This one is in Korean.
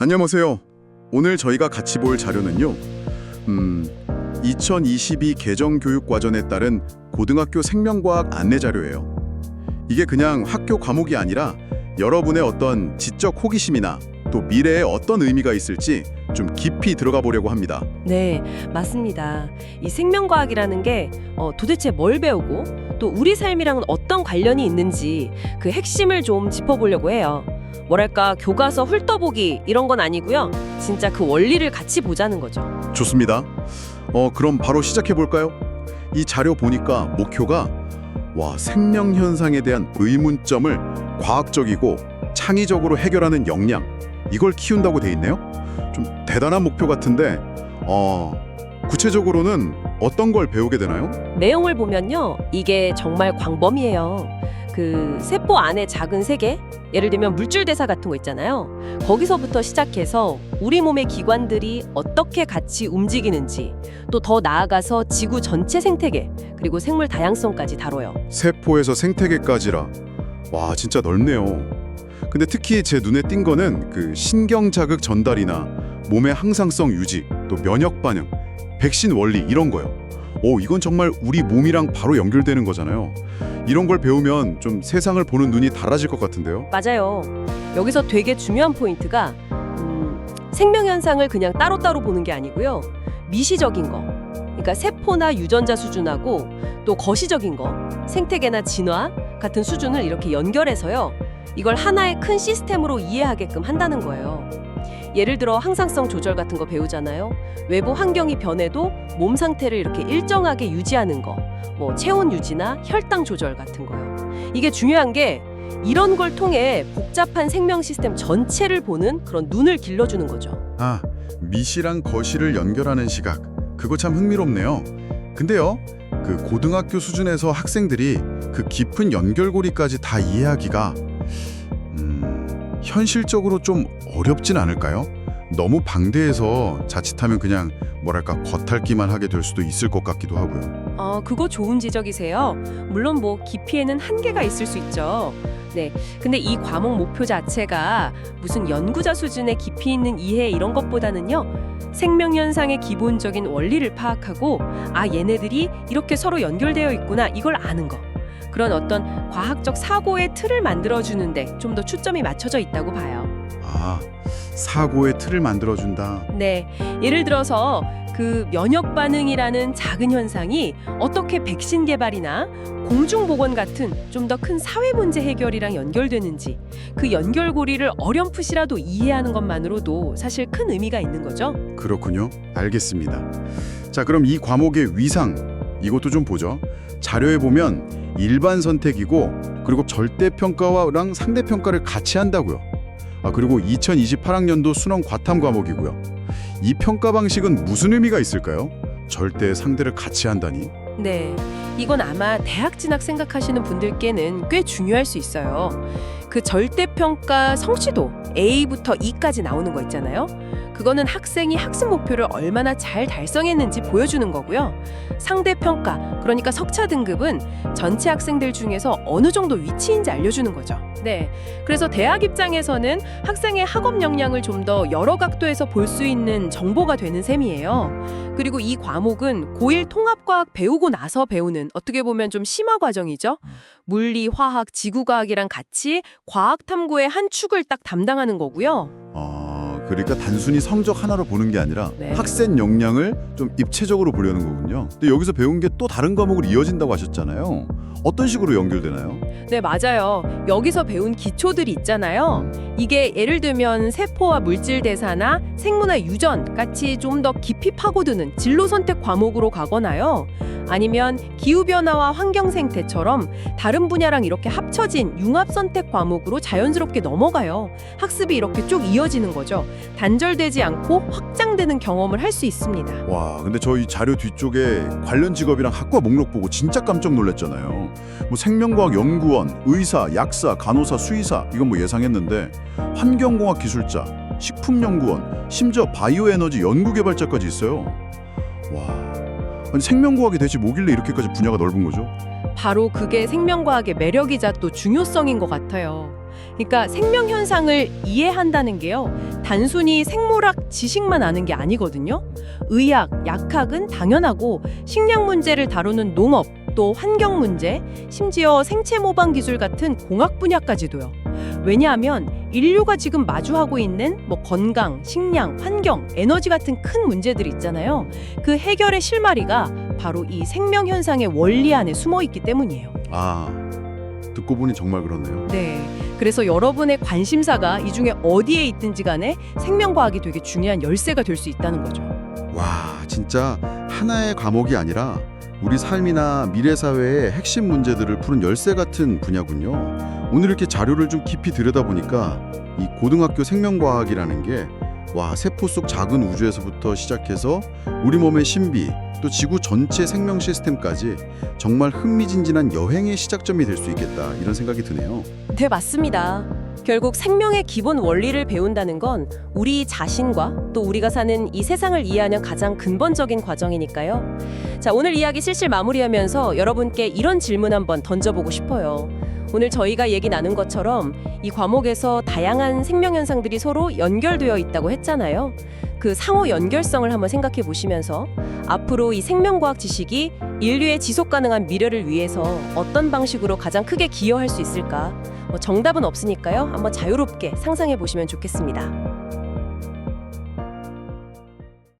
안녕하세요. 오늘 저희가 같이 볼 자료는요. 2022 개정교육과정에 따른 고등학교 생명과학 안내 자료예요. 이게 그냥 학교 과목이 아니라 여러분의 어떤 지적 호기심이나 또 미래에 어떤 의미가 있을지 좀 깊이 들어가 보려고 합니다. 네, 맞습니다. 이 생명과학이라는 게 도대체 뭘 배우고 또 우리 삶이랑은 어떤 관련이 있는지 그 핵심을 좀 짚어보려고 해요. 뭐랄까 교과서 훑어보기 이런 건 아니고요. 진짜 그 원리를 같이 보자는 거죠. 좋습니다. 그럼 바로 시작해 볼까요? 이 자료 보니까 목표가 생명 현상에 대한 의문점을 과학적이고 창의적으로 해결하는 역량 이걸 키운다고 돼 있네요. 좀 대단한 목표 같은데 구체적으로는 어떤 걸 배우게 되나요? 내용을 보면요. 이게 정말 광범위해요. 그 세포 안에 작은 세계, 예를 들면 물질 대사 같은 거 있잖아요. 거기서부터 시작해서 우리 몸의 기관들이 어떻게 같이 움직이는지, 또 더 나아가서 지구 전체 생태계, 그리고 생물 다양성까지 다뤄요. 세포에서 생태계까지라. 진짜 넓네요. 근데 특히 제 눈에 띈 거는 그 신경 자극 전달이나 몸의 항상성 유지, 또 면역 반응, 백신 원리 이런 거요. 이건 정말 우리 몸이랑 바로 연결되는 거잖아요. 이런 걸 배우면 좀 세상을 보는 눈이 달라질 것 같은데요. 맞아요. 여기서 되게 중요한 포인트가 생명 현상을 그냥 따로따로 보는 게 아니고요. 미시적인 거, 그러니까 세포나 유전자 수준하고 또 거시적인 거, 생태계나 진화 같은 수준을 이렇게 연결해서요. 이걸 하나의 큰 시스템으로 이해하게끔 한다는 거예요. 예를 들어 항상성 조절 같은 거 배우잖아요. 외부 환경이 변해도 몸 상태를 이렇게 일정하게 유지하는 거, 체온 유지나 혈당 조절 같은 거요. 이게 중요한 게 이런 걸 통해 복잡한 생명 시스템 전체를 보는 그런 눈을 길러주는 거죠. 미시랑 거시를 연결하는 시각, 그거 참 흥미롭네요. 근데요, 그 고등학교 수준에서 학생들이 그 깊은 연결고리까지 다 이해하기가 현실적으로 좀 어렵진 않을까요? 너무 방대해서 자칫하면 그냥 겉핥기만 하게 될 수도 있을 것 같기도 하고요. 그거 좋은 지적이세요. 물론 깊이에는 한계가 있을 수 있죠. 네, 근데 이 과목 목표 자체가 무슨 연구자 수준의 깊이 있는 이해 이런 것보다는요. 생명 현상의 기본적인 원리를 파악하고 얘네들이 이렇게 서로 연결되어 있구나 이걸 아는 거. 그런 어떤 과학적 사고의 틀을 만들어주는데 좀 더 초점이 맞춰져 있다고 봐요. 사고의 틀을 만들어준다. 네, 예를 들어서 그 면역 반응이라는 작은 현상이 어떻게 백신 개발이나 공중보건 같은 좀 더 큰 사회 문제 해결이랑 연결되는지 그 연결고리를 어렴풋이라도 이해하는 것만으로도 사실 큰 의미가 있는 거죠. 그렇군요. 알겠습니다. 자, 그럼 이 과목의 위상 이것도 좀 보죠. 자료에 보면 일반 선택이고 그리고 절대평가와랑 상대평가를 같이 한다고요. 그리고 2028학년도 수능 과탐 과목이고요. 이 평가 방식은 무슨 의미가 있을까요? 절대 상대를 같이 한다니. 네, 이건 아마 대학 진학 생각하시는 분들께는 꽤 중요할 수 있어요. 그 절대평가 성취도 A부터 E까지 나오는 거 있잖아요. 그거는 학생이 학습 목표를 얼마나 잘 달성했는지 보여주는 거고요. 상대평가, 그러니까 석차 등급은 전체 학생들 중에서 어느 정도 위치인지 알려주는 거죠. 네, 그래서 대학 입장에서는 학생의 학업 역량을 좀 더 여러 각도에서 볼 수 있는 정보가 되는 셈이에요. 그리고 이 과목은 고1 통합과학 배우고 나서 배우는 어떻게 보면 좀 심화 과정이죠. 물리, 화학, 지구과학이랑 같이 과학 탐구의 한 축을 딱 담당하는 거고요. 그러니까 단순히 성적 하나로 보는 게 아니라 네. 학생 역량을 좀 입체적으로 보려는 거군요. 근데 여기서 배운 게 또 다른 과목으로 이어진다고 하셨잖아요. 어떤 식으로 연결되나요? 네, 맞아요. 여기서 배운 기초들이 있잖아요. 이게 예를 들면 세포와 물질 대사나 생문화 유전 같이 좀 더 깊이 파고드는 진로 선택 과목으로 가거나요. 아니면 기후변화와 환경생태처럼 다른 분야랑 이렇게 합쳐진 융합 선택 과목으로 자연스럽게 넘어가요. 학습이 이렇게 쭉 이어지는 거죠. 단절되지 않고 확장되는 경험을 할 수 있습니다. 근데 저희 자료 뒤쪽에 관련 직업이랑 학과 목록 보고 진짜 깜짝 놀랐잖아요. 생명과학 연구원, 의사, 약사, 간호사, 수의사 이건 예상했는데 환경공학 기술자, 식품연구원, 심지어 바이오에너지 연구개발자까지 있어요. 아니, 생명과학이 대체 뭐길래 이렇게까지 분야가 넓은 거죠? 바로 그게 생명과학의 매력이자 또 중요성인 것 같아요. 그러니까 생명 현상을 이해한다는 게요. 단순히 생물학 지식만 아는 게 아니거든요. 의학, 약학은 당연하고 식량 문제를 다루는 농업, 또 환경 문제, 심지어 생체 모방 기술 같은 공학 분야까지도요. 왜냐하면 인류가 지금 마주하고 있는 건강, 식량, 환경, 에너지 같은 큰 문제들이 있잖아요. 그 해결의 실마리가 바로 이 생명 현상의 원리 안에 숨어 있기 때문이에요. 아, 듣고 보니 정말 그렇네요. 네. 그래서 여러분의 관심사가 이 중에 어디에 있든지 간에 생명과학이 되게 중요한 열쇠가 될 수 있다는 거죠. 와, 진짜 하나의 과목이 아니라 우리 삶이나 미래 사회의 핵심 문제들을 푸는 열쇠 같은 분야군요. 오늘 이렇게 자료를 좀 깊이 들여다보니까 이 고등학교 생명과학이라는 게 세포 속 작은 우주에서부터 시작해서 우리 몸의 신비, 또 지구 전체 생명 시스템까지 정말 흥미진진한 여행의 시작점이 될 수 있겠다, 이런 생각이 드네요. 네, 맞습니다. 결국 생명의 기본 원리를 배운다는 건 우리 자신과 또 우리가 사는 이 세상을 이해하는 가장 근본적인 과정이니까요. 자, 오늘 이야기 실실 마무리하면서 여러분께 이런 질문 한번 던져보고 싶어요. 오늘 저희가 얘기 나눈 것처럼 이 과목에서 다양한 생명 현상들이 서로 연결되어 있다고 했잖아요. 그 상호 연결성을 한번 생각해 보시면서 앞으로 이 생명과학 지식이 인류의 지속 가능한 미래를 위해서 어떤 방식으로 가장 크게 기여할 수 있을까? 정답은 없으니까요. 한번 자유롭게 상상해 보시면 좋겠습니다.